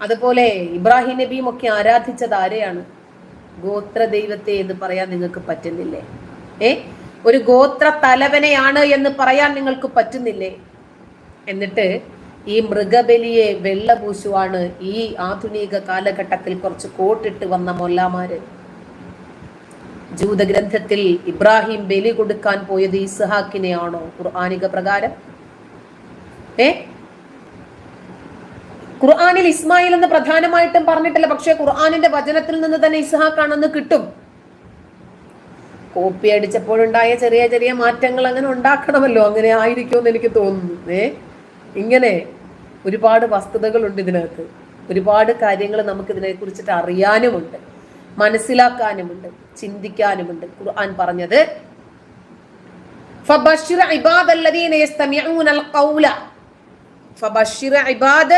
അതുപോലെ ഇബ്രാഹിം നബിയും ഒക്കെ ആരാധിച്ചത് ആരെയാണ്? ഗോത്ര ദൈവത്തെ എന്ന് പറയാൻ നിങ്ങൾക്ക് പറ്റുന്നില്ലേ? ഒരു ഗോത്ര തലവനെയാണ് എന്ന് പറയാൻ നിങ്ങൾക്ക് പറ്റുന്നില്ലേ? എന്നിട്ട് ഈ മൃഗബലിയെ വെള്ളപൂശുവാണ് ഈ ആധുനിക കാലഘട്ടത്തിൽ കുറച്ച് കോട്ടിട്ട് വന്ന മൊല്ലാമാര്. ജൂതഗ്രന്ഥത്തിൽ ഇബ്രാഹിം ബലി കൊടുക്കാൻ പോയത് ഇസ്ഹാക്കിനെയാണോ ഖുർആനിക പ്രകാരം? ഖുർആനിൽ ഇസ്മായിൽ എന്ന് പ്രധാനമായിട്ടും പറഞ്ഞിട്ടില്ല, പക്ഷെ ഖുർആനിന്റെ വചനത്തിൽ നിന്ന് തന്നെ ഇസ്ഹാഖാണെന്ന് കിട്ടും. കോപ്പി അടിച്ചപ്പോഴുണ്ടായ ചെറിയ ചെറിയ മാറ്റങ്ങൾ അങ്ങനെ ഉണ്ടാക്കണമല്ലോ, അങ്ങനെ ആയിരിക്കുമെന്ന് എനിക്ക് തോന്നുന്നു. ഇങ്ങനെ ഒരുപാട് വസ്തുതകളുണ്ട് ഇതിനകത്ത്, ഒരുപാട് കാര്യങ്ങൾ നമുക്ക് ഇതിനെ കുറിച്ചിട്ട് അറിയാനുമുണ്ട്, മനസ്സിലാക്കാനുമുണ്ട്, ചിന്തിക്കാനുമുണ്ട്. ഖുർആൻ പറഞ്ഞത് ഫബശ്ശിർ ഇബാദല്ലദീന യസ്തമിഊനൽ ഖൗല, ഫബശ്ശിർ ഇബാദ